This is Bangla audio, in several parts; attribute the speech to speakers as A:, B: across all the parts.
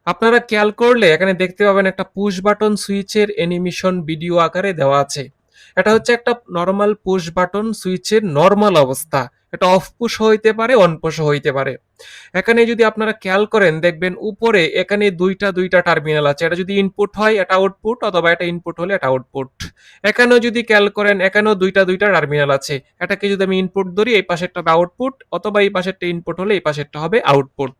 A: আপনারা খেয়াল করলে এখানে দেখতে পাবেন একটা পুশ বাটন সুইচের অ্যানিমেশন ভিডিও আকারে দেওয়া আছে। এটা হচ্ছে একটা নরমাল পুশ বাটন সুইচের নরমাল অবস্থা। এটা অফ পুশ হইতে পারে, অন পুশ হইতে পারে। এখানে যদি আপনারা খেয়াল করেন দেখবেন উপরে এখানে দুইটা টার্মিনাল আছে। এটা যদি ইনপুট হয় এটা আউটপুট, অথবা এটা ইনপুট হলে এটা আউটপুট। এখানেও যদি খেয়াল করেন এখানেও দুইটা টার্মিনাল আছে। এটাকে যদি আমি ইনপুট ধরি এই পাশেরটা হবে আউটপুট, অথবা এই পাশেরটা ইনপুট হলে এই পাশেরটা হবে আউটপুট।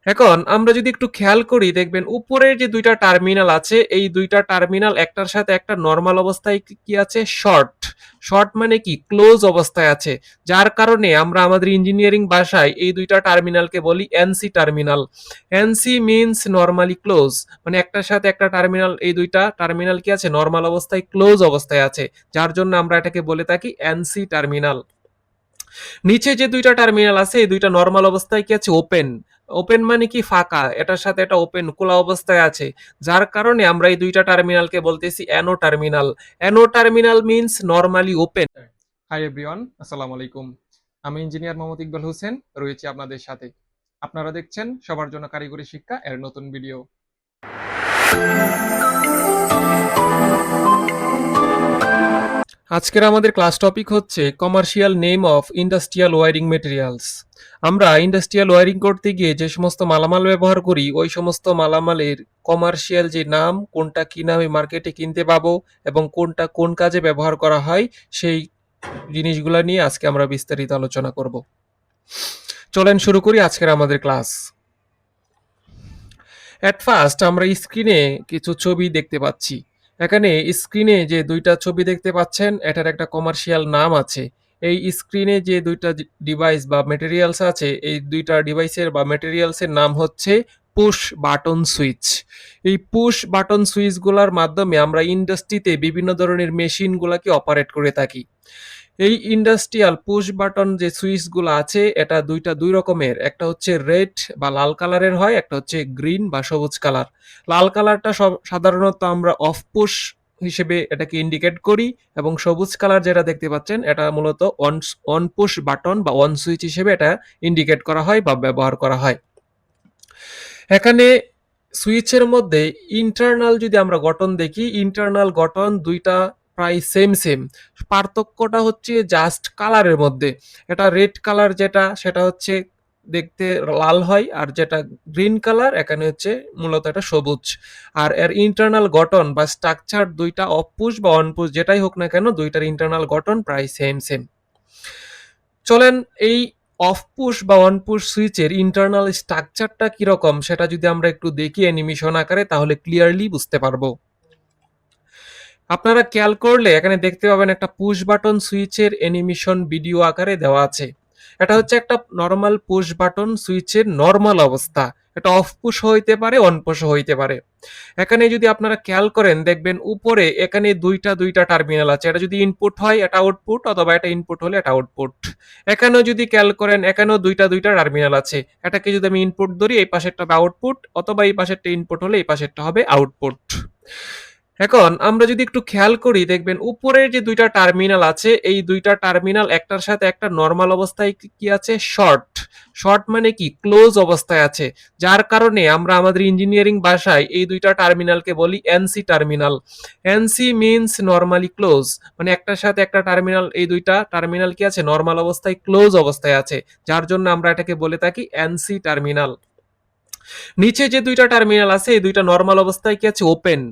A: এখন আমরা যদি একটু খেয়াল করি দেখবেন উপরের যে দুইটা টার্মিনাল আছে এই দুইটা টার্মিনাল একটার সাথে একটা নরমাল অবস্থায় কি আছে, শর্ট। শর্ট মানে কি, ক্লোজ অবস্থায় আছে। যার কারণে আমরা আমাদের ইঞ্জিনিয়ারিং ভাষায় এই দুইটা টার্মিনালকে বলি NC terminal. NC means normally close, মানে একটার সাথে একটা টার্মিনাল, এই দুইটা টার্মিনাল কি আছে, নরমাল অবস্থায় ক্লোজ অবস্থায় আছে, যার জন্য আমরা এটাকে বলে থাকি এনসি টার্মিনাল। নিচে যে দুইটা টার্মিনাল আছে এই দুইটা নরমাল অবস্থায় কি আছে, ওপেন। ওপেন মানে কি, ফাঁকা, এটার সাথে এটা ওপেন খোলা অবস্থায় আছে, যার কারণে আমরা এই দুইটা টার্মিনালকে বলতেছি NO terminal. NO terminal means normally open. Hi everyone, আসসালামু আলাইকুম। আমি ইঞ্জিনিয়ার মোহাম্মদ ইকবাল হোসেন রয়েছি আপনাদের সাথে। আপনারা দেখছেন সবার জন্য কারিগরি শিক্ষা এর নতুন ভিডিও। আজকের আমাদের ক্লাস টপিক হচ্ছে commercial name of industrial wiring materials. আমরা ইন্ডাস্ট্রিয়াল ওয়্যারিং করতে গিয়ে যে সমস্ত মালামাল ব্যবহার করি ওই সমস্ত মালামালের কমার্শিয়াল যে নাম, কোনটা কি নামে মার্কেটে কিনতে পাবো এবং কোনটা কোন কাজে ব্যবহার করা হয়, সেই জিনিসগুলো নিয়ে আজকে আমরা বিস্তারিত আলোচনা করব। চলেন শুরু করি আজকের আমাদের ক্লাস। এট ফার্স্ট আমরা স্ক্রিনে কিছু ছবি দেখতে পাচ্ছি। এখানে স্ক্রিনে যে দুইটা ছবি দেখতে পাচ্ছেন এটার একটা কমার্শিয়াল নাম আছে। এই স্ক্রিনে যে দুইটা ডিভাইস বা মেটেরিয়ালস আছে এই দুইটা ডিভাইসের বা মেটেরিয়ালসের নাম হচ্ছে পুশ বাটন সুইচ। এই পুশ বাটন সুইচগুলোর মাধ্যমে আমরা ইন্ডাস্ট্রিতে বিভিন্ন ধরনের মেশিনগুলোকে অপারেট করে থাকি। এই ইন্ডাস্ট্রিয়াল পুশ বাটন যে সুইচগুলো আছে এটা দুই রকমের, একটা হচ্ছে রেড বা লাল কালারের হয়, একটা হচ্ছে গ্রিন বা সবুজ কালার। লাল কালারটা সাধারণত আমরা অফ পুশ হিসেবে এটাকে ইন্ডিকেট করি, এবং সবুজ কালার যেটা দেখতে পাচ্ছেন এটা মূলত অন অন পুশ বাটন বা অন সুইচ হিসেবে এটা ইন্ডিকেট করা হয় বা ব্যবহার করা হয়। এখানে সুইচের মধ্যে ইন্টারনাল যদি আমরা গঠন দেখি, ইন্টারনাল গঠন দুইটা প্রায় সেম। পার্থক্যটা হচ্ছে জাস্ট কালারের মধ্যে। এটা রেড কালার যেটা সেটা হচ্ছে দেখতে লাল হয়, আর যেটা গ্রিন কালার এখানে হচ্ছে মূলত এটা সবুজ। আর এর ইন্টারনাল গঠন বা স্ট্রাকচার দুইটা অপুষ বা অনপুষ যেটাই হোক না কেন দুইটার ইন্টারনাল গঠন প্রায় সেম। চলেন এই অফ পুশ বা অন পুশ সুইচের ইন্টারনাল স্ট্রাকচারটা কিরকম সেটা যদি আমরা একটু দেখি অ্যানিমেশন আকারে তাহলে ক্লিয়ারলি বুঝতে পারবো। আপনারা খেয়াল করলে এখানে দেখতে পাবেন একটা পুশ বাটন সুইচের অ্যানিমেশন ভিডিও আকারে দেওয়া আছে। এটা হচ্ছে একটা নরমাল পুশ বাটন সুইচের নরমাল অবস্থা। এটা অফ পুশ হইতে পারে, অন পুশ হইতে পারে। এখানে যদি আপনারা খেয়াল করেন দেখবেন উপরে এখানে দুইটা টার্মিনাল আছে। এটা যদি ইনপুট হয় এটা আউটপুট, অথবা এটা ইনপুট হলে এটা আউটপুট। এখানেও যদি খেয়াল করেন এখানেও দুইটা টার্মিনাল আছে। এটাকে যদি আমি ইনপুট ধরি এই পাশেরটা হবে আউটপুট, অথবা এই পাশেরটা ইনপুট হলে এই পাশেরটা হবে আউটপুট। এখন আমরা যদি একটু খেয়াল করি দেখবেন উপরের যে দুইটা টার্মিনাল আছে এই দুইটা টার্মিনাল একটার সাথে একটা নরমাল অবস্থায় কি আছে, শর্ট। শর্ট মানে কি, ক্লোজ অবস্থায় আছে, যার কারণে আমরা আমাদের ইঞ্জিনিয়ারিং ভাষায় এই দুইটা টার্মিনালকে বলি NC terminal. NC means normally close, মানে একটার সাথে একটা টার্মিনাল, এই দুইটা টার্মিনাল কি আছে, নরমাল অবস্থায় ক্লোজ অবস্থায় আছে, যার জন্য আমরা এটাকে বলে থাকি এনসি টার্মিনাল। নিচে যে দুইটা টার্মিনাল আছে এই দুইটা নরমাল অবস্থায় কি আছে, ওপেন।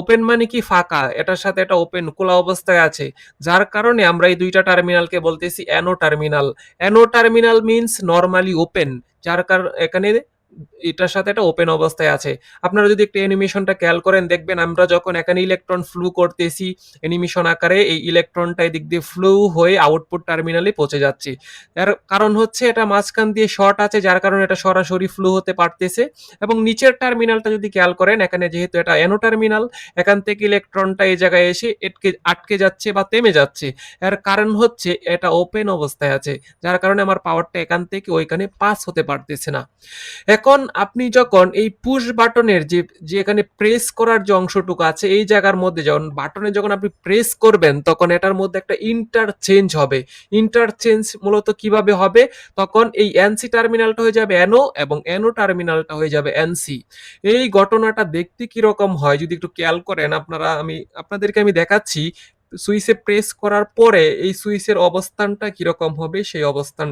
A: ওপেন মানে কি, ফাঁকা, এটার সাথে এটা ওপেন খোলা অবস্থায় আছে, যার কারণে আমরা এই দুইটা টার্মিনালকে বলতেছি NO terminal. NO terminal means normally open, যার কারণ এখানে এটার সাথে এটা ওপেন অবস্থায় আছে। আপনারা যদি একটু অ্যানিমেশনটা খেয়াল করেন দেখবেন আমরা যখন এখানে ইলেকট্রন ফ্লু করতেছি অ্যানিমেশন আকারে এই ইলেকট্রনটা এদিক দিয়ে ফ্লু হয়ে আউটপুট টার্মিনালে পৌঁছে যাচ্ছে। এর কারণ হচ্ছে এটা মাঝখান দিয়ে শর্ট আছে, যার কারণে এটা সরাসরি ফ্লু হতে পারতেছে। এবং নিচের টার্মিনালটা যদি খেয়াল করেন এখানে যেহেতু এটা অ্যানো টার্মিনাল, এখান থেকে ইলেকট্রনটা এই জায়গায় এসে আটকে যাচ্ছে বা থেমে যাচ্ছে। এর কারণ হচ্ছে এটা ওপেন অবস্থায় আছে, যার কারণে আমার পাওয়ারটা এখান থেকে ওইখানে পাস হতে পারতেছে না। এখন আপনি যখন এই পুশ বাটনের যে এখানে প্রেস করার যে অংশটুকু আছে এই জায়গার মধ্যে যখন আপনি প্রেস করবেন তখন এটার মধ্যে একটা ইন্টারচেঞ্জ হবে। ইন্টারচেঞ্জ মূলত কিভাবে হবে? তখন এই এনসি টার্মিনালটা হয়ে যাবে অ্যানো এবং অ্যানো টার্মিনালটা হয়ে যাবে এনসি। এই ঘটনাটা দেখতে কিরকম হয় যদি একটু খেয়াল করেন আপনারা, আপনাদেরকে আমি দেখাচ্ছি। সুইচে প্রেস করার পরে এই সুইচের অবস্থানটা কিরকম হবে সেই অবস্থান।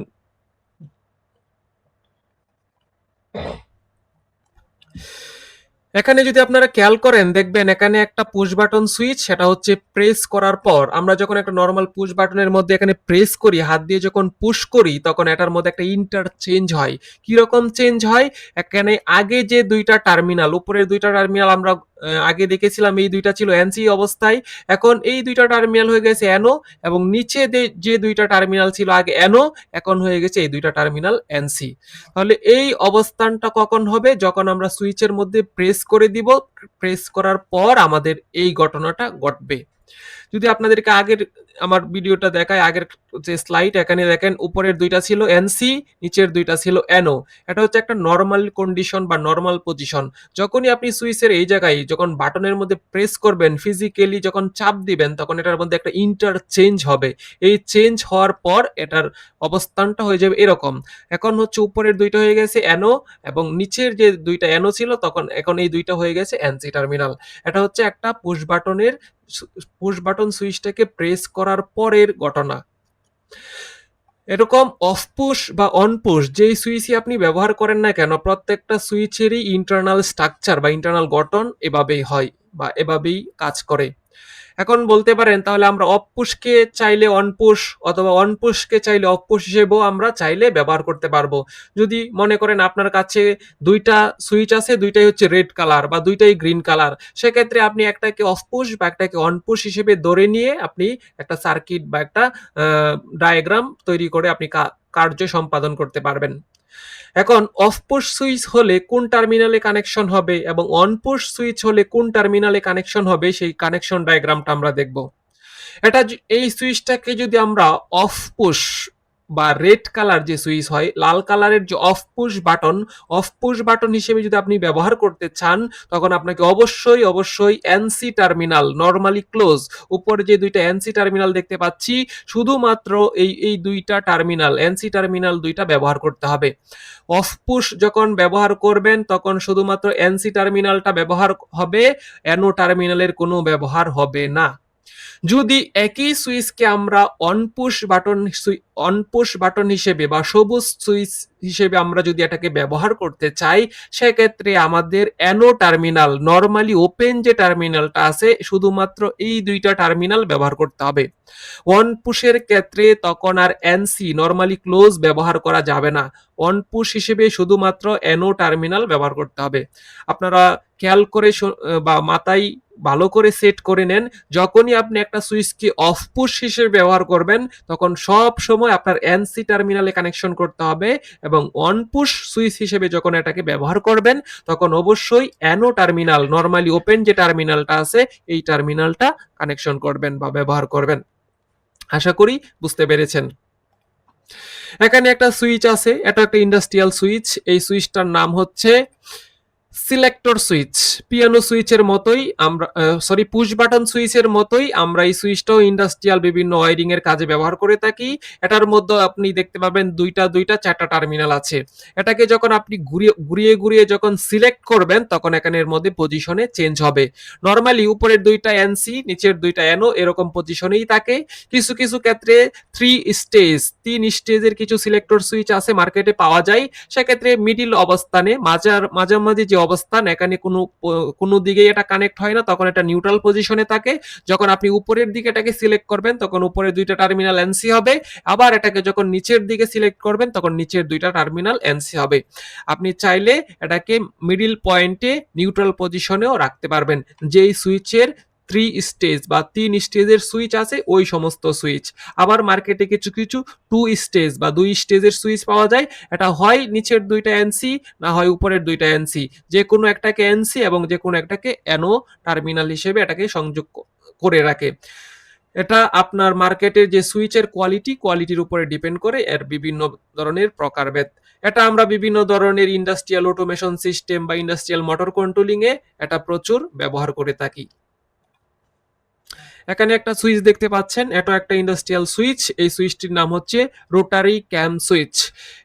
A: এখানে যদি আপনারা খেয়াল করেন দেখবেন এখানে একটা পুশ বাটন সুইচ, সেটা হচ্ছে প্রেস করার পর আমরা যখন একটা নর্মাল পুশ বাটনের মধ্যে এখানে প্রেস করি, হাত দিয়ে যখন পুশ করি তখন এটার মধ্যে একটা ইন্টারচেঞ্জ হয়। কিরকম চেঞ্জ হয়? এখানে আগে যে দুইটা টার্মিনাল, উপরের দুইটা টার্মিনাল আমরা আগে দেখেছিলাম এই দুইটা ছিল এনসি অবস্থায়, এখন এই দুইটা টার্মিনাল হয়ে গেছে অ্যানো, এবং নিচে যে দুইটা টার্মিনাল ছিল আগে অ্যানো, এখন হয়ে গেছে এই দুইটা টার্মিনাল এনসি। তাহলে এই অবস্থানটা কখন হবে? যখন আমরা সুইচের মধ্যে প্রেস করে দিব, প্রেস করার পর আমাদের এই ঘটনাটা ঘটবে। যদি আপনাদেরকে আগের আমার ভিডিওটা দেখায়, আগের যে স্লাইড, এখানে দেখেন উপরের দুইটা ছিল এনসি, নিচের দুইটা ছিল এনও। এটা হচ্ছে একটা নর্মাল কন্ডিশন বা নর্মাল পজিশন। যখনই আপনি সুইচের এই জায়গায় যখন বাটনের মধ্যে প্রেস করবেন, ফিজিক্যালি যখন চাপ দিবেন তখন এটার মধ্যে একটা ইন্টারচেঞ্জ হবে। এই চেঞ্জ হওয়ার পর এটার অবস্থানটা হয়ে যাবে এরকম। এখন হচ্ছে উপরের দুইটা হয়ে গেছে এনও এবং নিচের যে দুইটা এনও ছিল তখন এখন এই দুইটা হয়ে গেছে এনসি টার্মিনাল। এটা হচ্ছে একটা পুশ বাটন সুইচটাকে প্রেস করার পরের ঘটনা। এরকম অফ পুশ বা অন পুশ যেই সুইচই আপনি ব্যবহার করেন না কেন, প্রত্যেকটা সুইচেরই ইন্টারনাল স্ট্রাকচার বা ইন্টারনাল গঠন এভাবেই হয় বা এভাবেই কাজ করে। এখন বলতে পারেন তাহলে আমরা অফ পুশকে চাইলে অন পুশ অথবা অন পুশকে চাইলে অফ পুশ হিসেবেও আমরা চাইলে ব্যবহার করতে পারবো। যদি মনে করেন আপনার কাছে দুইটা সুইচ আছে, দুইটাই হচ্ছে রেড কালার বা দুইটাই গ্রিন কালার, সেক্ষেত্রে আপনি একটাকে অফ পুশ বা একটাকে অন পুশ হিসেবে ধরে নিয়ে আপনি একটা সার্কিট বা একটা ডায়াগ্রাম তৈরি করে আপনি কার্য সম্পাদন করতে পারবেন। এখন অফ পুশ সুইচ হলে কোন টার্মিনালে কানেকশন হবে এবং অন পুশ সুইচ হলে কোন টার্মিনালে কানেকশন হবে সেই কানেকশন ডায়াগ্রামটা আমরা দেখব। এই সুইচটাকে যদি আমরা অফ পুশ বা রেড কালার যে সুইচ হয়, লাল কালারের যে অফ পুশ বাটন হিসেবে যদি আপনি ব্যবহার করতে চান তখন আপনাকে অবশ্যই এনসি টার্মিনাল নরমালি ক্লোজ, উপরে যে দুইটা এনসি টার্মিনাল দেখতে পাচ্ছি শুধুমাত্র এই দুইটা টার্মিনাল এনসি টার্মিনাল দুইটা ব্যবহার করতে হবে। অফ পুশ যখন ব্যবহার করবেন তখন শুধুমাত্র এনসি টার্মিনালটা ব্যবহার হবে, এনো টার্মিনালের কোনো ব্যবহার হবে না। যদি একই সুইচকে আমরা অন পুশ বাটন হিসেবে বা সবুজ সুইচ হিসেবে আমরা যদি এটাকে ব্যবহার করতে চাই, সেক্ষেত্রে আমাদের অ্যানো টার্মিনাল নরমালি ওপেন যে টার্মিনালটা আছে শুধুমাত্র এই দুইটা টার্মিনাল ব্যবহার করতে হবে। অন পুশের ক্ষেত্রে তখন আর এনসি নরমালি ক্লোজ ব্যবহার করা যাবে না, অন পুশ হিসেবে শুধুমাত্র অ্যানো টার্মিনাল ব্যবহার করতে হবে। আপনারা খেয়াল করে বা মাথায় ভালো করে সেট করে নেন, যখনই আপনি একটা সুইচকে অফ পুশ হিসেবে ব্যবহার করবেন তখন সব সময় আপনার এনসি টার্মিনালে কানেকশন করতে হবে, এবং অন পুশ সুইচ হিসেবে যখন এটাকে ব্যবহার করবেন তখন অবশ্যই অ্যানো টার্মিনাল নরমালি ওপেন যে টার্মিনালটা আছে এই টার্মিনালটা কানেকশন করবেন বা ব্যবহার করবেন। আশা করি বুঝতে পেরেছেন। এখানে একটা সুইচ আছে, এটা একটা ইন্ডাস্ট্রিয়াল সুইচ। এই সুইচটার নাম হচ্ছে সিলেক্টর সুইচ। পিয়ানো সুইচের মতোই আমরা পুশ বাটন সুইচের মতোই আমরা এই সুইচটাও ইন্ডাস্ট্রিয়াল বিভিন্ন ওয়্যারিং এর কাজে ব্যবহার করে থাকি। এটার মধ্যে আপনি দেখতে পাবেন দুইটা চারটা টার্মিনাল আছে। এটাকে যখন আপনি ঘুরিয়ে যখন সিলেক্ট করবেন তখন এখানে এর মধ্যে পজিশনে চেঞ্জ হবে। নরমালি উপরের দুইটা এনসি নিচের দুইটা এনও এরকম পজিশনেই থাকে। কিছু ক্ষেত্রে তিন স্টেজের কিছু সিলেক্টর সুইচ আছে মার্কেটে পাওয়া যায়। সেক্ষেত্রে মিডিল অবস্থানে মাঝামাঝি যে অবস্থান, এখানে কোনো দিকে এটা কানেক্ট হয় না, তখন এটা নিউট্রাল পজিশনে থাকে। যখন আপনি উপরের দিকে এটাকে সিলেক্ট করবেন তখন উপরের দুইটা টার্মিনাল এনসি হবে, আবার এটাকে যখন নিচের দিকে সিলেক্ট করবেন তখন নিচের দুইটা টার্মিনাল এনসি হবে। আপনি চাইলে এটাকে মিডিল পয়েন্টে নিউট্রাল পজিশনেও রাখতে পারবেন। যেই সুইচের তিন স্টেজের সুইচ আছে ওই সমস্ত সুইচ। আবার মার্কেটে কিছু দুই স্টেজের সুইচ পাওয়া যায়। এটা হয় নিচের দুইটা এনসি না হয় উপরের দুইটা এনসি, যে কোনো একটাকে এনসি এবং যে কোনো একটাকে এনো টার্মিনাল হিসেবে এটাকে সংযোগ করে রাখে। এটা আপনার মার্কেটের যে সুইচের কোয়ালিটির উপরে ডিপেন্ড করে এর বিভিন্ন ধরনের প্রকারভেদ। এটা আমরা বিভিন্ন ধরনের ইন্ডাস্ট্রিয়াল অটোমেশন সিস্টেম বা ইন্ডাস্ট্রিয়াল মোটর কন্ট্রোলিং এ এটা প্রচুর ব্যবহার করে থাকি। এখানে একটা সুইচ দেখতে পাচ্ছেন, এটা একটা ইন্ডাস্ট্রিয়াল সুইচ। এই সুইচটির নাম হচ্ছে রোটারি ক্যাম সুইচ।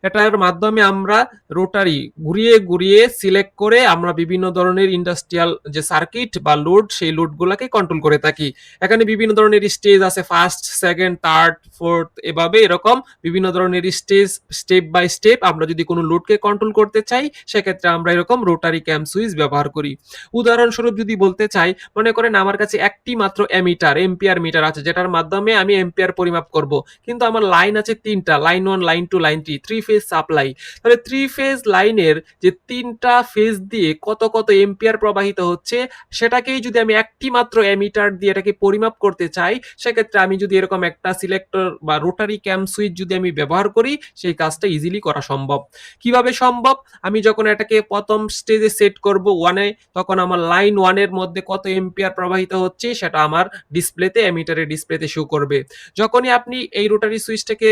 A: এটার মাধ্যমে আমরা রোটারি ঘুরিয়ে ঘুরিয়ে সিলেক্ট করে আমরা বিভিন্ন ধরনের ইন্ডাস্ট্রিয়াল যে সার্কিট বা লোড, সেই লোডগুলোকে কন্ট্রোল করে থাকি। এখানে বিভিন্ন ধরনের স্টেজ আছে, ফার্স্ট, সেকেন্ড, থার্ড, ফোর্থ, এভাবে এরকম বিভিন্ন ধরনের স্টেজ, স্টেপ বাই স্টেপ আমরা যদি কোনো লোডকে কন্ট্রোল করতে চাই, সেক্ষেত্রে আমরা এরকম রোটারি ক্যাম সুইচ ব্যবহার করি। উদাহরণস্বরূপ যদি বলতে চাই, মনে করেন আমার কাছে একটি মাত্র অ্যামিটার, এম্পিয়ার মিটার আছে, যেটার মাধ্যমে আমি এম্পিয়ার পরিমাপ করব। কিন্তু আমার লাইন আছে তিনটা, line 1, line 2, line 3, three phase supply. তাহলে থ্রি ফেজ লাইনের যে তিনটা ফেজ দিয়ে কত কত এম্পিয়ার প্রবাহিত হচ্ছে, সেটাকেই যদি আমি একটি মাত্র অ্যামিটার দিয়ে এটাকে পরিমাপ করতে চাই, সেক্ষেত্রে আমি যদি এরকম একটা সিলেক্টর বা রোটারি ক্যাম সুইচ যদি আমি ব্যবহার করি, সেই কাজটা ইজিলি করা সম্ভব। কিভাবে সম্ভব? আমি যখন এটাকে প্রথম স্টেজে সেট করব 1-এ, তখন আমার লাইন 1 এর মধ্যে কত এম্পিয়ার প্রবাহিত হচ্ছে সেটা আমার ডিসপ্লেতে, এমিটারের ডিসপ্লেতে শো করবে। যখনই আপনি এই রোটারি সুইচটাকে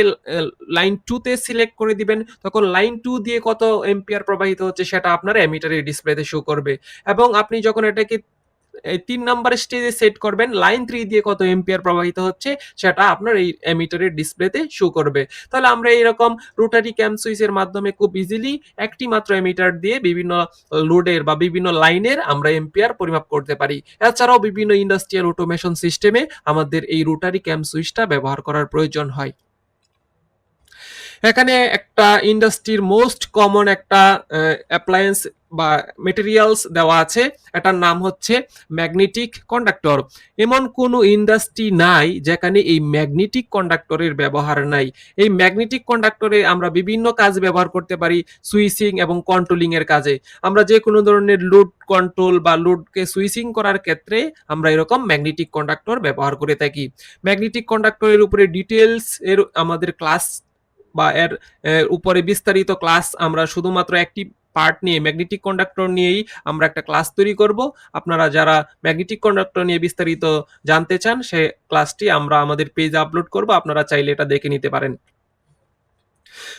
A: লাইন 2 তে সিলেক্ট করে দিবেন, তখন লাইন 2 দিয়ে কত এম্পিয়ার প্রবাহিত হচ্ছে সেটা আপনার এমিটারের ডিসপ্লেতে শো করবে। এবং আপনি যখন এটাকে এই 3 নাম্বার স্টেজে সেট করবেন, লাইন 3 দিয়ে কত এম্পিয়ার প্রবাহিত হচ্ছে সেটা আপনার এই এমিটারের ডিসপ্লেতে শো করবে। তাহলে আমরা এইরকম রোটারি ক্যাম সুইচের মাধ্যমে খুব ইজিলি একটি মাত্র এমিটার দিয়ে বিভিন্ন লোডের বা বিভিন্ন লাইনের আমরা এম্পিয়ার পরিমাপ করতে পারি। এছাড়াও বিভিন্ন ইন্ডাস্ট্রিয়াল অটোমেশন সিস্টেমে আমাদের এই রোটারি ক্যাম সুইচটা ব্যবহার করার প্রয়োজন হয়। এখানে একটা ইন্ডাস্ট্রির মোস্ট কমন একটা অ্যাপ্লায়েন্স বা মেটেরিয়ালস দেওয়া আছে, এটার নাম হচ্ছে ম্যাগনেটিক কন্ডাক্টর। এমন কোনো ইন্ডাস্ট্রি নাই যেখানে এই ম্যাগনেটিক কন্ডাক্টরের ব্যবহার নাই। এই ম্যাগনেটিক কন্ডাক্টরে আমরা বিভিন্ন কাজ ব্যবহার করতে পারি, সুইচিং এবং কন্ট্রোলিং এর কাজে। আমরা যে কোনো ধরনের লোড কন্ট্রোল বা লোডকে সুইচিং করার ক্ষেত্রে আমরা এরকম ম্যাগনেটিক কন্ডাক্টর ব্যবহার করে থাকি। ম্যাগনেটিক কন্ডাক্টরের উপরে ডিটেলস এর আমাদের ক্লাস বা এর উপরে বিস্তারিত ক্লাস আমরা শুধুমাত্র একটি পার্ট নিয়ে, ম্যাগনেটিক কন্ডাক্টর নিয়েই আমরা একটা ক্লাস তৈরি করব। আপনারা যারা ম্যাগনেটিক কন্ডাক্টর নিয়ে বিস্তারিত জানতে চান, সে ক্লাসটি আমরা আমাদের পেজে আপলোড করব, আপনারা চাইলে এটা দেখে নিতে পারেন।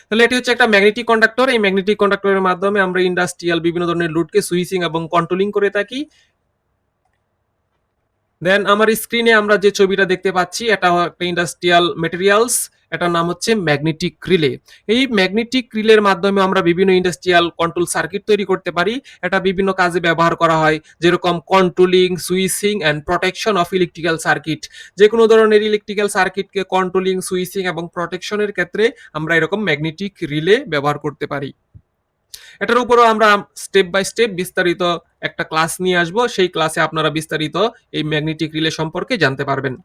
A: তাহলে এটি হচ্ছে একটা ম্যাগনেটিক কন্ডাক্টর। এই ম্যাগনেটিক কন্ডাক্টরের মাধ্যমে আমরা ইন্ডাস্ট্রিয়াল বিভিন্ন ধরনের লোডকে সুইচিং এবং কন্ট্রোলিং করে থাকি। দেন আমার স্ক্রিনে আমরা যে ছবিটা দেখতে পাচ্ছি, এটা একটা ইন্ডাস্ট্রিয়াল মেটেরিয়ালস, এটার নাম হচ্ছে ম্যাগনেটিক রিলে। এই ম্যাগনেটিক রিলের মাধ্যমে আমরা বিভিন্ন ইন্ডাস্ট্রিয়াল কন্ট্রোল সার্কিট তৈরি করতে পারি। এটা বিভিন্ন কাজে ব্যবহার করা হয়, যেরকম controlling, switching and protection of electrical circuit. যে কোনো ধরনের ইলেকট্রিক্যাল সার্কিটকে কন্ট্রোলিং, সুইচিং এবং প্রোটেকশনের ক্ষেত্রে আমরা এরকম ম্যাগনেটিক রিলে ব্যবহার করতে পারি। এটার উপরও আমরা স্টেপ বাই স্টেপ বিস্তারিত একটা ক্লাস নিয়ে আসব, সেই ক্লাসে আপনারা বিস্তারিত এই ম্যাগনেটিক রিলে সম্পর্কে জানতে পারবেন।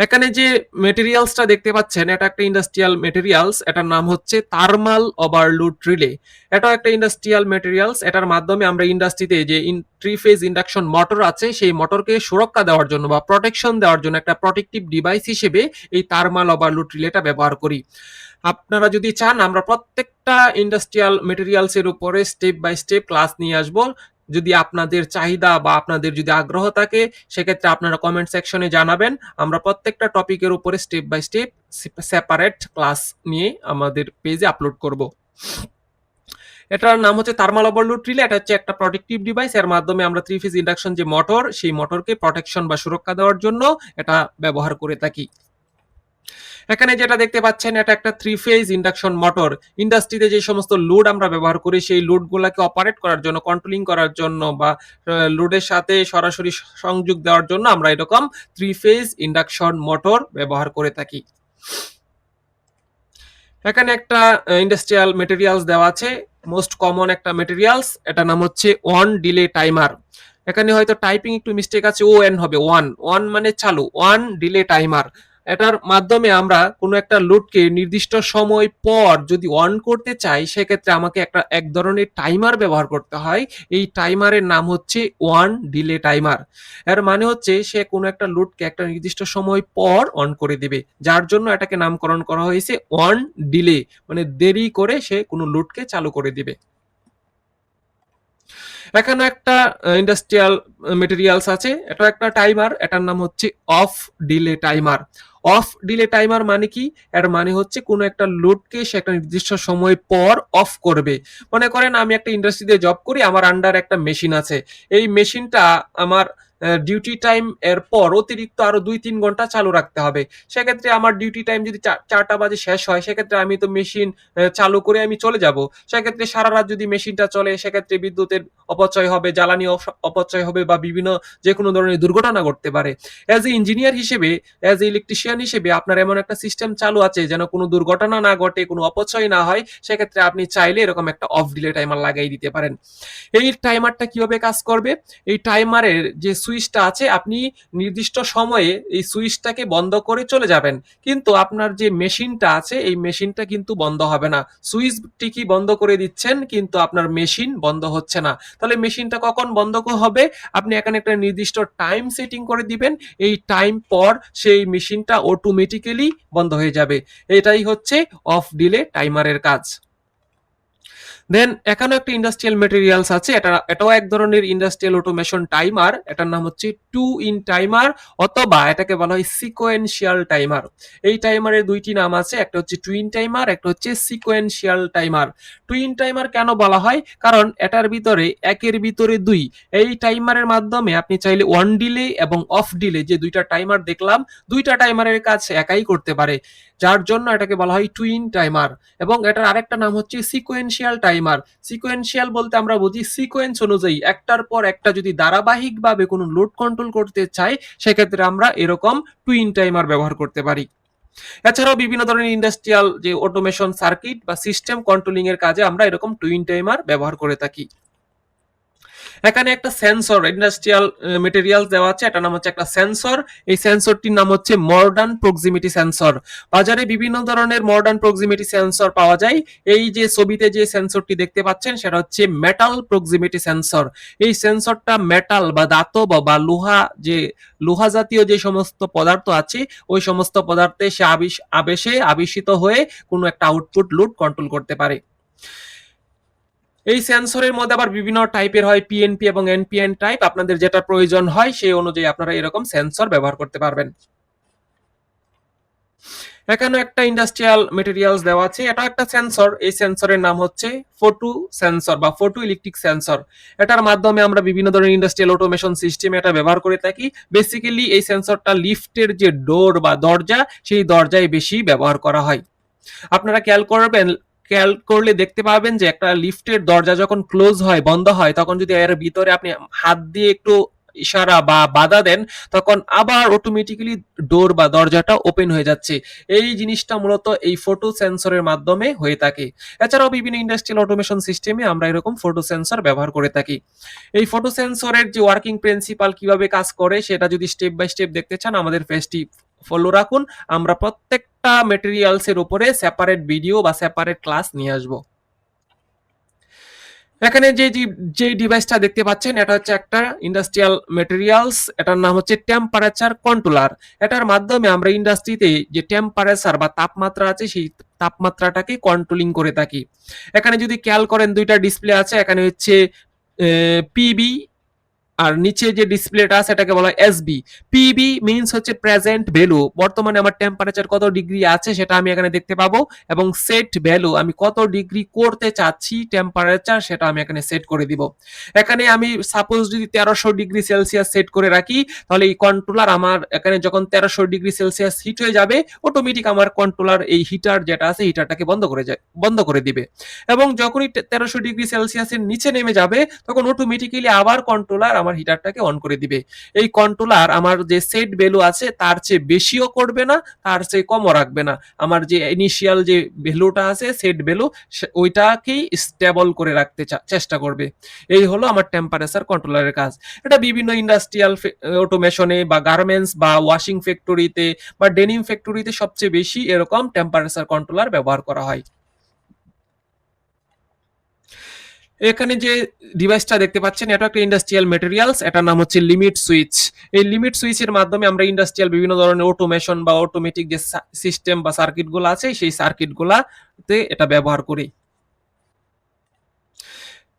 A: এখানে যে মেটেরিয়ালসটা দেখতে পাচ্ছেন, এটা একটা ইন্ডাস্ট্রিয়াল মেটেরিয়ালস, এটার নাম হচ্ছে থার্মাল ওভারলোড রিলে। এটাও একটা ইন্ডাস্ট্রিয়াল মেটেরিয়ালস। এটার মাধ্যমে আমরা ইন্ডাস্ট্রিতে যে থ্রি ফেজ ইন্ডাকশন মোটর আছে, সেই মোটরকে সুরক্ষা দেওয়ার জন্য বা প্রোটেকশন দেওয়ার জন্য একটা প্রোটেকটিভ ডিভাইস হিসেবে এই থার্মাল ওভারলোড রিলেটা ব্যবহার করি। আপনারা যদি চান, আমরা প্রত্যেকটা ইন্ডাস্ট্রিয়াল মেটেরিয়ালস এর উপরে স্টেপ বাই স্টেপ ক্লাস নিয়ে আসব। যদি আপনাদের চাহিদা বা আপনাদের যদি আগ্রহ থাকে, সেক্ষেত্রে আপনারা কমেন্ট সেকশনে জানাবেন। আমরা প্রত্যেকটা টপিকের উপরে step by step separate class নিয়ে আমাদের পেজে আপলোড করব। এটার নাম হচ্ছে থার্মাল ওভারলোড রিলে। এটা হচ্ছে একটা প্রোটেক্টিভ ডিভাইস, এর মাধ্যমে আমরা থ্রি ফেজ ইন্ডাকশন যে মোটর, সেই মোটরকে প্রোটেকশন বা সুরক্ষা দেওয়ার জন্য এটা ব্যবহার করে থাকি। এখানে যেটা দেখতে পাচ্ছেন, এটা একটা থ্রি ফেজ ইন্ডাকশন মোটর। ইন্ডাস্ট্রিতে যে সমস্ত লোড আমরা ব্যবহার করি, সেই লোডগুলোকে অপারেট করার জন্য, কন্ট্রোলিং করার জন্য বা লোডের সাথে সরাসরি সংযোগ দেওয়ার জন্য আমরা এরকম থ্রি ফেজ ইন্ডাকশন মোটর ব্যবহার করে থাকি। এখানে একটা ইন্ডাস্ট্রিয়াল মেটেরিয়ালস দেওয়া আছে, মোস্ট কমন একটা মেটেরিয়ালস, এটা নাম হচ্ছে অন ডিলে টাইমার। এখানে হয়তো টাইপিং একটু মিস্টেক আছে, ও এন হবে, ওয়ান, ওয়ান মানে চালু, ওয়ান ডিলে টাইমার। এটার মাধ্যমে আমরা কোনো একটা লোডকে নির্দিষ্ট সময় পর যদি অন করতে চাই, সেক্ষেত্রে আমাকে এক ধরনের টাইমার ব্যবহার করতে হয়। এই টাইমারের নাম হচ্ছে ওয়ান ডিলে টাইমার। এর মানে হচ্ছে সে কোনো একটা লোডকে একটা নির্দিষ্ট সময় পর অন করে দিবে, যার জন্য এটাকে নামকরণ করা হয়েছে অন ডিলে, মানে দেরি করে সে কোনো লোডকে চালু করে দিবে। এখানে একটা ইন্ডাস্ট্রিয়াল মেটেরিয়ালস আছে, এটা একটা টাইমার, এটার নাম হচ্ছে of delay timer. Of delay timer মানে কি? এর মানে হচ্ছে কোনো একটা লোডকে সে একটা নির্দিষ্ট সময় পর অফ করবে। মনে করেন আমি একটা ইন্ডাস্ট্রিতে জব করি, আমার আন্ডার একটা মেশিন আছে, এই মেশিনটা আমার ডিউটি টাইম এর পর অতিরিক্ত আরো 2-3 ঘন্টা চালু রাখতে হবে। সেক্ষেত্রে আমার ডিউটি টাইম যদি 4টা বাজে শেষ হয়, সেক্ষেত্রে আমি তো মেশিন চালু করে আমি চলে যাব। সেক্ষেত্রে সারা রাত যদি মেশিনটা চলে, সেক্ষেত্রে বিদ্যুতের অপচয় হবে, জ্বালানি অপচয় হবে বা বিভিন্ন যে কোনো ধরনের দুর্ঘটনা ঘটতে পারে। অ্যাজ এ ইঞ্জিনিয়ার হিসেবে, অ্যাজ এ ইলেকট্রিশিয়ান হিসেবে আপনার এমন একটা সিস্টেম চালু আছে যেন কোনো দুর্ঘটনা না ঘটে, কোনো অপচয় না হয়। সেক্ষেত্রে আপনি চাইলে এরকম একটা অফ ডিলে টাইমার লাগাই দিতে পারেন। এই টাইমারটা কিভাবে কাজ করবে? এই টাইমারের যে সুইচটা আছে, আপনি নির্দিষ্ট সময়ে এই সুইচটাকে বন্ধ করে চলে যাবেন, কিন্তু আপনার যে মেশিনটা আছে এই মেশিনটা কিন্তু বন্ধ হবে না। সুইচ ঠিকই বন্ধ করে দিচ্ছেন, কিন্তু আপনার মেশিন বন্ধ হচ্ছে না। তাহলে মেশিনটা কখন বন্ধ হবে? আপনি এখানে একটা নির্দিষ্ট টাইম সেটিং করে দিবেন, এই টাইম পর সেই মেশিনটা অটোমেটিক্যালি বন্ধ হয়ে যাবে। এটাই হচ্ছে অফ ডিলে টাইমারের কাজ। দেন এখানে একটা ইন্ডাস্ট্রিয়াল মেটেরিয়ালস আছে, এটাও এক ধরনের ইন্ডাস্ট্রিয়াল অটোমেশন টাইমার, এটার নাম হচ্ছে 2 ইন টাইমার, অথবা এটাকে বলা হয় সিকোয়েন্সিয়াল টাইমার। এই টাইমারের দুইটি নাম আছে, একটা হচ্ছে টুইন টাইমার, একটা হচ্ছে সিকোয়েন্সিয়াল টাইমার। টুইন টাইমার কেন বলা হয়? কারণ এটার ভিতরে একের ভিতরে দুই। এই টাইমারের মাধ্যমে আপনি চাইলে অন ডিলে এবং অফ ডিলে যে দুইটা টাইমার দেখলাম, দুইটা টাইমারের কাজ একাই করতে পারে, যার জন্য এটাকে বলা হয় টুইন টাইমার। এবং এটার আরেকটা নাম হচ্ছে সিকোয়েন্সিয়াল টাইমার। সিকোয়েন্সিয়াল বলতে আমরা বুঝি সিকোয়েন্স অনুযায়ী একটার পর একটা যদি ধারাবাহিকভাবে কোনো লোড কন্ট্রোল করতে চাই, সেক্ষেত্রে আমরা এরকম টুইন টাইমার ব্যবহার করতে পারি। এছাড়াও বিভিন্ন ধরনের ইন্ডাস্ট্রিয়াল যে অটোমেশন সার্কিট বা সিস্টেম কন্ট্রোলিং এর কাজে আমরা এরকম টুইন টাইমার ব্যবহার করে থাকি। এখানে একটা সেন্সর ইন্ডাস্ট্রিয়াল মেটেরিয়াল দেওয়া আছে, এটা নাম হচ্ছে একটা সেন্সর। এই সেন্সরটির নাম হচ্ছে মডার্ন প্রক্সিমিটি সেন্সর। বাজারে বিভিন্ন ধরনের মডার্ন প্রক্সিমিটি সেন্সর পাওয়া যায়। এই যে ছবিতে যে সেন্সরটি দেখতে পাচ্ছেন, সেটা হচ্ছে মেটাল প্রক্সিমিটি সেন্সর। এই সেন্সরটা মেটাল বা ধাতব বা লোহা, যে লোহা জাতীয় যে সমস্ত পদার্থ আছে, ওই সমস্ত পদার্থে সে আবেশে আবিষ্িত হয়ে কোনো একটা আউটপুট লোড কন্ট্রোল করতে পারে। এই সেন্সরের মধ্যে আবার বিভিন্ন টাইপের হয়, পিএনপি এবং এনপিএন টাইপ। আপনাদের যেটা প্রয়োজন হয় সেই অনুযায়ী আপনারা এরকম সেন্সর ব্যবহার করতে পারবেন। এখানে একটা ইন্ডাস্ট্রিয়াল মেটেরিয়ালস দেওয়া আছে, এটা একটা সেন্সর। এই সেন্সরের নাম হচ্ছে ফটো সেন্সর বা ফটো ইলেকট্রিক সেন্সর। এটার মাধ্যমে আমরা বিভিন্ন ধরনের ইন্ডাস্ট্রিয়াল অটোমেশন সিস্টেমে এটা ব্যবহার করে থাকি। বেসিক্যালি এই সেন্সরটা লিফটের যে ডোর বা দরজা, সেই দরজায় বেশি ব্যবহার করা হয়। আপনারা খেয়াল করলে দেখতে পাবেন যে একটা লিফটের দরজা যখন ক্লোজ হয়, বন্ধ হয়, তখন যদি এর ভিতরে আপনি হাত দিয়ে একটু ইশারা বা বাধা দেন, তখন আবার অটোমেটিক্যালি ডোর বা দরজাটা ওপেন হয়ে যাচ্ছে। এই জিনিসটা মূলত এই ফটো সেন্সরের মাধ্যমে হয়ে থাকে। এছাড়াও বিভিন্ন ইন্ডাস্ট্রিয়াল অটোমেশন সিস্টেমে আমরা এরকম ফটো সেন্সর ব্যবহার করে থাকি। এই ফটো সেন্সরের যে ওয়ার্কিং প্রিন্সিপাল কিভাবে কাজ করে, সেটা যদি স্টেপ বাই স্টেপ দেখতে চান, আমাদের পেজটি ফলো রাখুন। আমরা প্রত্যেকটা মেটেরিয়ালস এর উপরে সেপারেট ভিডিও বা সেপারেট ক্লাস নিয়ে আসব। এখানে যে ডিভাইসটা দেখতে পাচ্ছেন, এটা হচ্ছে একটা ইন্ডাস্ট্রিয়াল মেটেরিয়ালস, এটার নাম হচ্ছে টেম্পারেচার কন্ট্রোলার। এটার মাধ্যমে আমরা ইন্ডাস্ট্রিতে যে টেম্পারেচার বা তাপমাত্রা আছে, সেই তাপমাত্রাটাকে কন্ট্রোলিং করে থাকি। এখানে যদি খেয়াল করেন, দুইটা ডিসপ্লে আছে, এখানে হচ্ছে পিবি, আর নিচে যে ডিসপ্লেটা আছে এটাকে বলা হয় এসবি। পিবি মিন্স হচ্ছে প্রেজেন্ট ভ্যালু, বর্তমানে আমার টেম্পারেচার কত ডিগ্রি আছে সেটা আমি এখানে দেখতে পাবো, এবং সেট ভ্যালু, আমি কত ডিগ্রি করতে চাচ্ছি টেম্পারেচার, সেটা আমি এখানে সেট করে দিব। এখানে আমি সাপোজ যদি 1300 ডিগ্রি সেলসিয়াস সেট করে রাখি, তাহলে এই কন্ট্রোলার আমার এখানে যখন 1300 ডিগ্রি সেলসিয়াস হিট হয়ে যাবে, অটোমেটিক আমার কন্ট্রোলার এই হিটার যেটা আছে, হিটারটাকে বন্ধ করে দিবে। এবং যখনই 1300 ডিগ্রি সেলসিয়াসের নিচে নেমে যাবে, তখন অটোমেটিক্যালি আবার কন্ট্রোলার আমার হিটারটাকে অন করে দিবে। এই কন্ট্রোলার আমার যে সেট ভ্যালু আছে তার চেয়ে বেশিও করবে না, তার চেয়ে কমও রাখবে না। আমার যে ইনিশিয়াল যে ভ্যালুটা আছে, সেট ভ্যালু, ওইটাকেই স্টেবল করে রাখতে চেষ্টা করবে। এই হলো আমার টেম্পারেচার কন্ট্রোলারের কাজ। এটা বিভিন্ন ইন্ডাস্ট্রিয়াল অটোমেশনে বা গার্মেন্টস বা ওয়াশিং ফ্যাক্টরিতে বা ডেনিম ফ্যাক্টরিতে সবচেয়ে বেশি এরকম টেম্পারেচার কন্ট্রোলার ব্যবহার করা হয়। এখানে যে ডিভাইসটা দেখতে পাচ্ছেন, এটা একটা ইন্ডাস্ট্রিয়াল মেটেরিয়ালস, এটার নাম হচ্ছে লিমিট সুইচ। এই লিমিট সুইচের মাধ্যমে আমরা ইন্ডাস্ট্রিয়াল বিভিন্ন ধরনের অটোমেশন বা অটোমেটিক যে সিস্টেম বা সার্কিটগুলো আছে, সেই সার্কিটগুলাতে এটা ব্যবহার করি।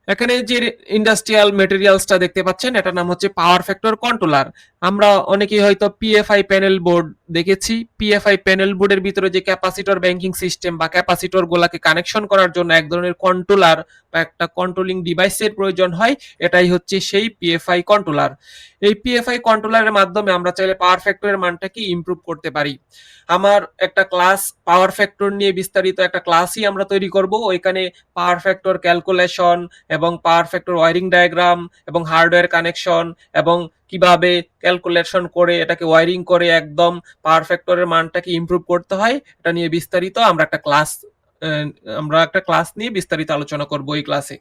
A: এখানে যে ইন্ডাস্ট্রিয়াল মেটেরিয়ালসটা দেখতে পাচ্ছেন এটার নাম হচ্ছে পাওয়ার ফ্যাক্টর কন্ট্রোলার। আমরা অনেকেই হয়তো পিএফআই প্যানেল বোর্ড দেখেছি। পিএফআই প্যানেল বোর্ডের ভিতরে যে ক্যাপাসিটর ব্যাংকিং সিস্টেম বা ক্যাপাসিটর গুলাকে কানেকশন করার জন্য এক ধরনের কন্ট্রোলার বা একটা কন্ট্রোলিং ডিভাইসের প্রয়োজন হয়, এটাই হচ্ছে সেই পিএফআই কন্ট্রোলার। এই পিএফআই কন্ট্রোলারের মাধ্যমে আমরা চাইলে পাওয়ার ফ্যাক্টরের মানটাকে ইমপ্রুভ করতে পারি। আমার একটা ক্লাস পাওয়ার ফ্যাক্টর নিয়ে বিস্তারিত একটা ক্লাসই আমরা তৈরি করব। ওইখানে পাওয়ার ফ্যাক্টর ক্যালকুলেশন এবং পাওয়ার ফ্যাক্টর ওয়ারিং ডায়াগ্রাম এবং হার্ডওয়্যার কানেকশন এবং কিভাবে ক্যালকুলেশন করে এটাকে ওয়ারিং করে একদম পাওয়ার ফ্যাক্টরের মানটাকে ইমপ্রুভ করতে হয়, এটা নিয়ে বিস্তারিত আমরা একটা ক্লাস নিয়ে বিস্তারিত আলোচনা করব এই ক্লাসে।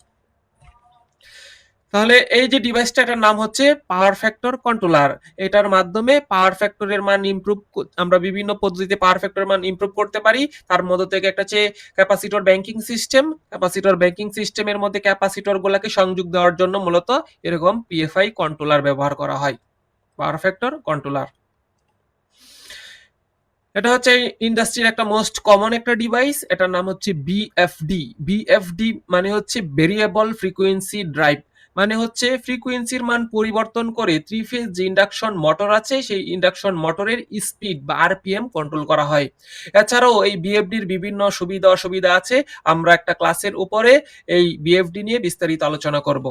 A: তাহলে এই যে ডিভাইসটা, এটার নাম হচ্ছে পাওয়ার ফ্যাক্টর কন্ট্রোলার। এটার মাধ্যমে পাওয়ার ফ্যাক্টরের মান ইমপ্রুভ, আমরা বিভিন্ন পদ্ধতিতে পাওয়ার ফ্যাক্টরের মান ইমপ্রুভ করতে পারি। তার মধ্যে থেকে একটা হচ্ছে capacitor banking system. Capacitor banking সিস্টেমের মধ্যে ক্যাপাসিটর গুলাকে সংযোগ দেওয়ার জন্য মূলত এরকম পিএফআই কন্ট্রোলার ব্যবহার করা হয়, পাওয়ার ফ্যাক্টর কন্ট্রোলার। এটা হচ্ছে ইন্ডাস্ট্রির একটা মোস্ট কমন একটা ডিভাইস, এটার নাম হচ্ছে বিএফডি। বিএফডি মানে হচ্ছে ভেরিয়েবল ফ্রিকোয়েন্সি ড্রাইভ, মানে হচ্ছে ফ্রিকোয়েন্সির মান পরিবর্তন করে থ্রি ফেজ যে ইন্ডাকশন মোটর আছে সেই ইন্ডাকশন মোটরের স্পিড বা আরপিএম কন্ট্রোল করা হয়। এছাড়াও এই বিএফডির বিভিন্ন সুবিধা অসুবিধা আছে, আমরা একটা ক্লাসের উপরে এই বিএফডি নিয়ে বিস্তারিত আলোচনা করব।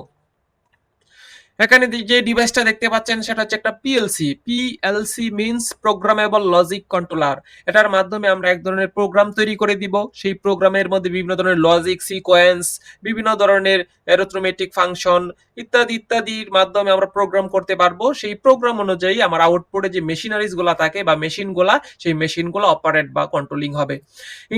A: এখানে যে ডিভাইসটা দেখতে পাচ্ছেন সেটা হচ্ছে একটা PLC. PLC means programmable logic controller. এটার মাধ্যমে আমরা এক ধরনের প্রোগ্রাম তৈরি করে দিব। সেই প্রোগ্রামের মধ্যে বিভিন্ন ধরনের লজিক সিকোয়েন্স, বিভিন্ন ধরনের অ্যারিথমেটিক ফাংশন ইত্যাদি ইত্যাদির মাধ্যমে আমরা প্রোগ্রাম করতে পারবো। সেই প্রোগ্রাম অনুযায়ী আমার আউটপুটে যে মেশিনারিজ গুলা থাকে বা মেশিন গুলা, সেই মেশিন গুলো অপারেট বা কন্ট্রোলিং হবে।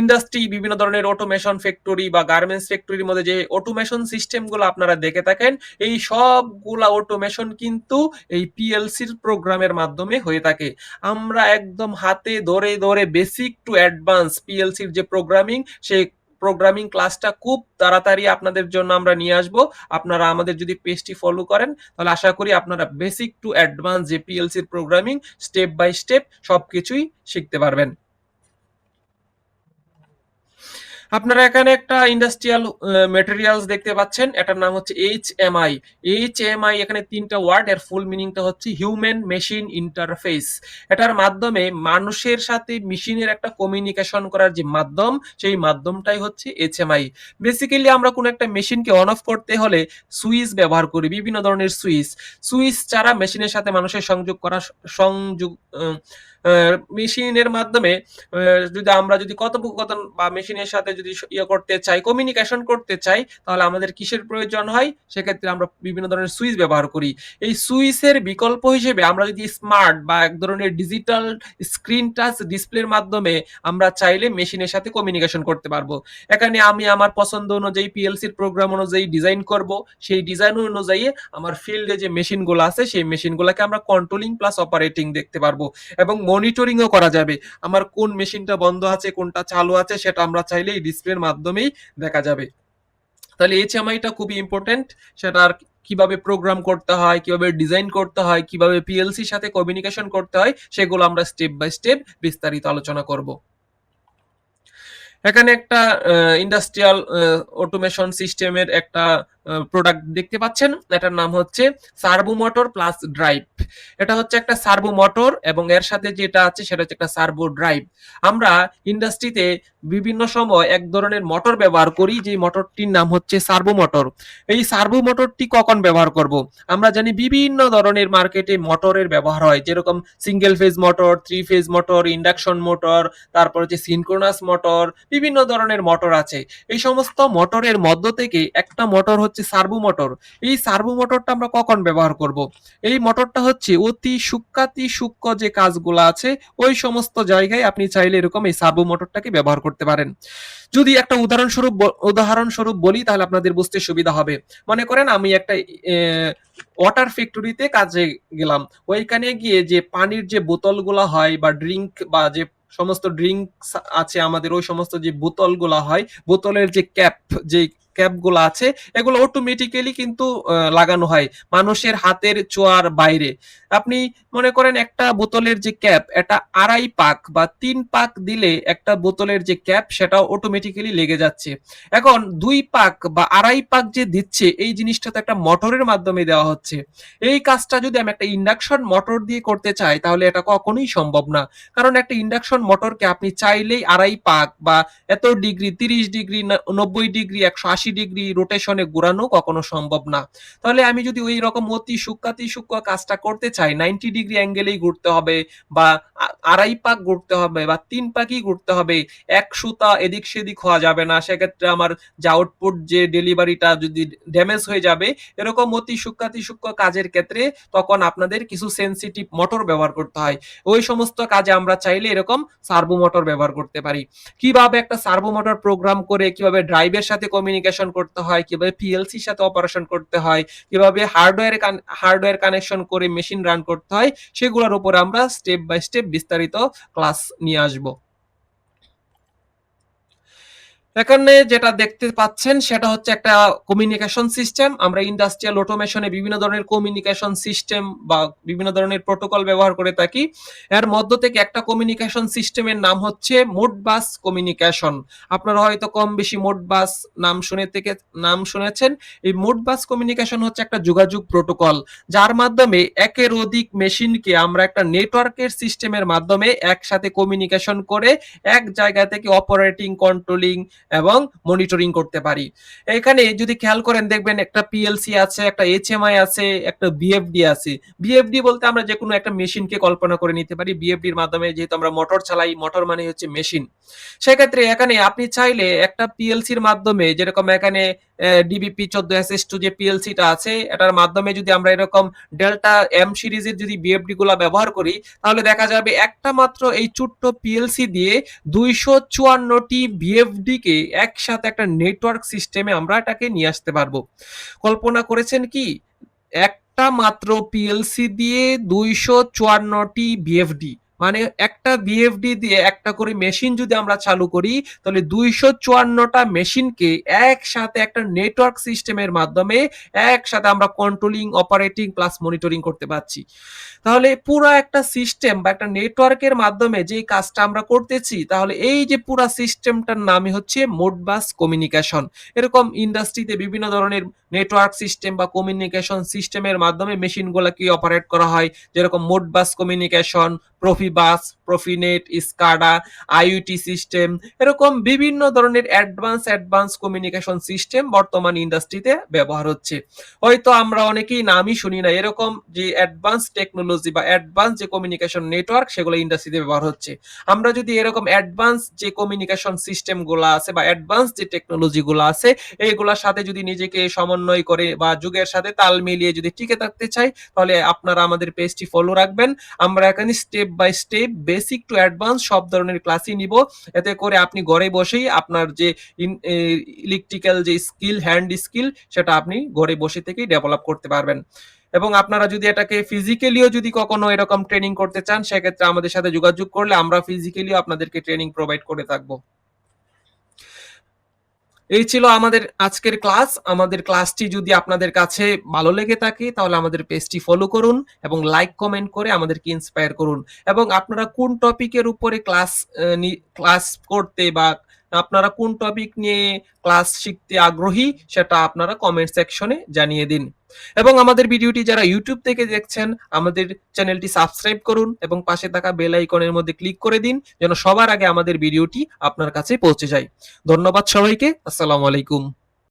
A: ইন্ডাস্ট্রি বিভিন্ন ধরনের অটোমেশন ফ্যাক্টরি বা গার্মেন্টস ফ্যাক্টরির মধ্যে যে অটোমেশন সিস্টেম গুলো আপনারা দেখে থাকেন, এই সবগুলা অটোমেশন কিন্তু এই পিএলসির প্রোগ্রামের মাধ্যমে হয়ে থাকে। আমরা একদম হাতে ধরে ধরে বেসিক টু অ্যাডভান্স পিএলসির যে প্রোগ্রামিং, সেই প্রোগ্রামিং ক্লাসটা খুব তাড়াতাড়ি আপনাদের জন্য আমরা নিয়ে আসব। আপনারা আমাদের যদি পেজটি ফলো করেন তাহলে আশা করি আপনারা বেসিক টু অ্যাডভান্স যে পিএলসির প্রোগ্রামিং স্টেপ বাই স্টেপ সবকিছুই শিখতে পারবেন। আপনারা এখানে একটা ইন্ডাস্ট্রিয়াল মেটেরিয়ালস দেখতে পাচ্ছেন, এটার নাম হচ্ছে এইচএমআই। এইচএমআই এখানে তিনটা ওয়ার্ড, এর ফুল মিনিংটা হচ্ছে হিউম্যান মেশিন ইন্টারফেস। এটার মাধ্যমে মানুষের সাথে মেশিনের একটা কমিউনিকেশন করার যে মাধ্যম, সেই মাধ্যমটাই হচ্ছে এইচএমআই। বেসিক্যালি আমরা কোনো একটা মেশিনকে অন অফ করতে হলে সুইচ ব্যবহার করি, বিভিন্ন ধরনের সুইচ। সুইচ ছাড়া মেশিনের সাথে মানুষের সংযোগ করা সংযোগ মেশিনের মাধ্যমে যদি আমরা যদি কথোপকথন বা মেশিনের সাথে যদি ইয়ে করতে চাই, কমিউনিকেশন করতে চাই, তাহলে আমাদের কিসের প্রয়োজন হয়? সেক্ষেত্রে আমরা বিভিন্ন ধরনের সুইচ ব্যবহার করি। এই সুইচের বিকল্প হিসেবে আমরা যদি স্মার্ট বা এক ধরনের ডিজিটাল স্ক্রিন টাচ ডিসপ্লের মাধ্যমে আমরা চাইলে মেশিনের সাথে কমিউনিকেশন করতে পারবো। এখানে আমি আমার পছন্দ অনুযায়ী পিএলসির প্রোগ্রাম অনুযায়ী ডিজাইন করব। সেই ডিজাইন অনুযায়ী আমার ফিল্ডে যে মেশিনগুলো আছে সেই মেশিনগুলোকে আমরা কন্ট্রোলিং প্লাস অপারেটিং দেখতে পারবো এবং মনিটরিংও করা যাবে। আমার কোন মেশিনটা বন্ধ আছে কোনটা চালু আছে সেটা আমরা চাইলে এই ডিসপ্লের মাধ্যমেই দেখা যাবে। তাহলে এইচএমআইটা খুবই ইম্পর্টেন্ট। সেটার কিভাবে প্রোগ্রাম করতে হয়, কিভাবে ডিজাইন করতে হয়, কিভাবে পিএলসির সাথে কমিউনিকেশন করতে হয়, সেগুলো আমরা স্টেপ বাই স্টেপ বিস্তারিত আলোচনা করব। এখানে একটা ইন্ডাস্ট্রিয়াল অটোমেশন সিস্টেমের একটা প্রোডাক্ট দেখতে পাচ্ছেন, এটার নাম হচ্ছে সার্ভো মোটর প্লাস ড্রাইভ। এটা হচ্ছে একটা সার্ভো মোটর এবং এর সাথে যেটা আছে সেটা হচ্ছে একটা সার্ভো ড্রাইভ। আমরা ইন্ডাস্ট্রিতে বিভিন্ন সময় এক ধরনের মোটর ব্যবহার করি, যে মোটরটির নাম হচ্ছে সার্ভো মোটর। এই সার্ভো মোটরটি কখন ব্যবহার করব? আমরা জানি বিভিন্ন ধরনের মার্কেটে মোটরের ব্যবহার হয়, যেরকম single phase motor, three phase motor, induction motor, তারপর হচ্ছে সিনক্রোনাস মোটর, বিভিন্ন ধরনের মোটর আছে। এই সমস্ত মোটরের মধ্য থেকে একটা মোটর হচ্ছে সার্ভো মোটর। এই সার্ভো মোটরটা আমরা কখন ব্যবহার করব? এই মোটরটা হচ্ছে অতি সূক্ষ্মাতি সূক্ষ্ম যে কাজগুলো আছে ওই সমস্ত জায়গায় আপনি চাইলে এরকম এই সার্ভো মোটরটাকে ব্যবহার করতে পারেন। যদি একটা উদাহরণস্বরূপ বলি তাহলে আপনাদের বুঝতে সুবিধা হবে। মনে করেন আমি একটা ওয়াটার ফ্যাক্টরিতে কাজে গেলাম। ওইখানে গিয়ে যে পানির যে বোতলগুলো হয় বা ড্রিঙ্ক বা যে সমস্ত ড্রিঙ্কস আছে আমাদের, ওই সমস্ত যে বোতলগুলো হয়, বোতলের যে ক্যাপ, যে ক্যাপগুলো আছে এগুলো অটোমেটিক্যালি কিন্তু লাগানো হয় মানুষের হাতের ছোঁয়ার বাইরে। আপনি মনে করেন একটা বোতলের যে ক্যাপ এটা ২.৫ পাক বা ৩ পাক দিলে একটা বোতলের যে ক্যাপ সেটা অটোমেটিক্যালি লেগে যাচ্ছে। এখন ২ পাক বা ২.৫ পাক যে দিচ্ছে এই জিনিসটা তো একটা মোটরের মাধ্যমে দেওয়া হচ্ছে। এই কাজটা যদি আমি একটা ইন্ডাকশন মোটর দিয়ে করতে চাই তাহলে এটা কখনোই সম্ভব না। কারণ একটা ইন্ডাকশন মোটরকে আপনি চাইলেই ২.৫ পাক বা এত ডিগ্রি ৩০ ডিগ্রি ৯০ ডিগ্রি ১৮০ ডিগ্রি রোটেশনে ঘোরানো কখনো সম্ভব না। তাহলে আমি যদি ওই রকম অতি সূক্ষ্ম কাজটা করতে চাই ৯০ ডিগ্রি অ্যাঙ্গেলেই ঘুরতে হবে বা ২.৫ পাক ঘুরতে হবে বা ৩ পাকই ঘুরতে হবে। এক সুতা এদিক সেদিক হওয়া যাবে না। সেক্ষেত্রে আমার যে আউটপুট যে ডেলিভারিটা যদি ড্যামেজ হয়ে যাবে, এরকম অতি সূক্ষ্ম কাজের ক্ষেত্রে তখন আপনাদের কিছু সেনসিটিভ মোটর ব্যবহার করতে হয়। ওই সমস্ত কাজে আমরা চাইলে এরকম সার্ভো মোটর ব্যবহার করতে পারি। কিভাবে একটা সার্ভো মোটর প্রোগ্রাম করে কিভাবে ড্রাইভের সাথে কমিউনিকেশন করতে হয়, কিভাবে পিএলসির সাথে অপারেশন করতে হয়, কিভাবে হার্ডওয়্যার কানেকশন করে মেশিন রান করতে হয়, সেগুলোর উপর আমরা স্টেপ বাই স্টেপ বিস্তারিত ক্লাস নিয়ে আসব। এখানে যেটা দেখতে পাচ্ছেন সেটা হচ্ছে একটা কমিউনিকেশন সিস্টেম। আমরা ইন্ডাস্ট্রিয়াল অটোমেশনে বিভিন্ন ধরনের কমিউনিকেশন সিস্টেম বা বিভিন্ন ধরনের প্রোটোকল ব্যবহার করে থাকি। এর মধ্য থেকে একটা কমিউনিকেশন সিস্টেমের নাম হচ্ছে মোডবাস কমিউনিকেশন। আপনারা হয়তো কম বেশি মোডবাস নাম শুনেছেন। এই মোডবাস কমিউনিকেশন হচ্ছে একটা যোগাযোগ প্রোটোকল যার মাধ্যমে একের অধিক মেশিনকে আমরা একটা নেটওয়ার্কের সিস্টেমের মাধ্যমে একসাথে কমিউনিকেশন করে এক জায়গা থেকে অপারেটিং, কন্ট্রোলিং এবং মনিটরিং করতে পারি। এখানে যদি খেয়াল করেন দেখবেন একটা পিএলসি আছে, একটা এইচএমআই আছে, একটা বিএফডি আছে। বিএফডি বলতে আমরা যে কোনো একটা মেশিনকে কল্পনা করে নিতে পারি। বিএফডির মাধ্যমে যেহেতু আমরা মোটর চালাই, মোটর মানে হচ্ছে মেশিন। সেক্ষেত্রে এখানে আপনি চাইলে একটা পিএলসির মাধ্যমে যেরকম এখানে ডিবিপি 14SS2 যে পিএলসিটা আছে এটার মাধ্যমে যদি আমরা এরকম ডেল্টা এম সিরিজের যদি বিএফডি গুলা ব্যবহার করি তাহলে দেখা যাবে একটা মাত্র এই ছোট্ট পিএলসি দিয়ে 254টি বিএফডি কে একসাথে একটা নেটওয়ার্ক সিস্টেমে আমরা এটাকে নিয়ে আসতে পারবো। কল্পনা করেছেন কি একটা মাত্র পিএলসি দিয়ে 254টি বিএফডি, মানে একটা বিএফডি দিয়ে একটা করে মেশিন যদি আমরা চালু করি তাহলে 254টা মেশিনকে একসাথে একটা নেটওয়ার্ক সিস্টেমের মাধ্যমে একসাথে আমরা কন্ট্রোলিং, অপারেটিং প্লাস মনিটরিং করতে পারছি। তাহলে পুরো একটা সিস্টেম বা একটা নেটওয়ার্কের মাধ্যমে যে কাজটা আমরা করতেছি তাহলে এই যে পুরো সিস্টেমটার নামই হচ্ছে মোডবাস কমিউনিকেশন। এরকম ইন্ডাস্ট্রিতে বিভিন্ন ধরনের নেটওয়ার্ক সিস্টেম বা কমিউনিকেশন সিস্টেমের মাধ্যমে মেশিনগুলোকে অপারেট করা হয়, যেরকম Modbus communication, Profibus, Profinet, SCADA, IoT system, এরকম বিভিন্ন ধরনের অ্যাডভান্স কমিউনিকেশন সিস্টেম বর্তমান ইন্ডাস্ট্রিতে ব্যবহার হচ্ছে। হয়তো আমরা অনেকেই নামই শুনি না এরকম যে অ্যাডভান্স টেকনোলজি বা অ্যাডভান্স যে কমিউনিকেশন নেটওয়ার্ক সেগুলো ইন্ডাস্ট্রিতে ব্যবহার হচ্ছে। আমরা যদি এরকম অ্যাডভান্স যে কমিউনিকেশন সিস্টেম গুলো আছে বা অ্যাডভান্স যে টেকনোলজি গুলো আছে এইগুলোর সাথে যদি নিজেকে সমন্বয় করে বা যুগের সাথে তাল মিলিয়ে যদি টিকে থাকতে চাই তাহলে আপনারা আমাদের পেজটি ফলো রাখবেন। আমরা এখানে step by step basic to advance সব ধরনের ক্লাসই নিব। এতে করে আপনি ঘরে বসেই আপনার যে ইলেকট্রিক্যাল যে স্কিল, হ্যান্ড স্কিল সেটা আপনি ঘরে বসে থেকেই ডেভেলপ করতে পারবেন। এবং আপনারা যদি এটাকে ফিজিক্যালিও যদি কখনো এরকম ট্রেনিং করতে চান সেক্ষেত্রে আমাদের সাথে যোগাযোগ করলে আমরা ফিজিক্যালিও আপনাদেরকে ট্রেনিং প্রোভাইড করে থাকবো। এই ছিল আমাদের আজকের ক্লাস। আমাদের ক্লাসটি যদি আপনাদের কাছে ভালো লেগে থাকে তাহলে আমাদের পেজটি ফলো করুন এবং লাইক কমেন্ট করে আমাদেরকে ইন্সপায়ার করুন। এবং আপনারা কোন টপিকের উপরে ক্লাস করতে বা আপনারা কোন টপিক নিয়ে ক্লাস শিখতে আগ্রহী সেটা আপনারা কমেন্ট সেকশনে জানিয়ে দিন। এবং আমাদের ভিডিওটি যারা ইউটিউব থেকে দেখছেন আমাদের চ্যানেলটি সাবস্ক্রাইব করুন এবং পাশে থাকা বেল আইকনের মধ্যে ক্লিক করে দিন যেন সবার আগে আমাদের ভিডিওটি আপনার কাছে পৌঁছে যায়। ধন্যবাদ সবাইকে। আসসালামু আলাইকুম।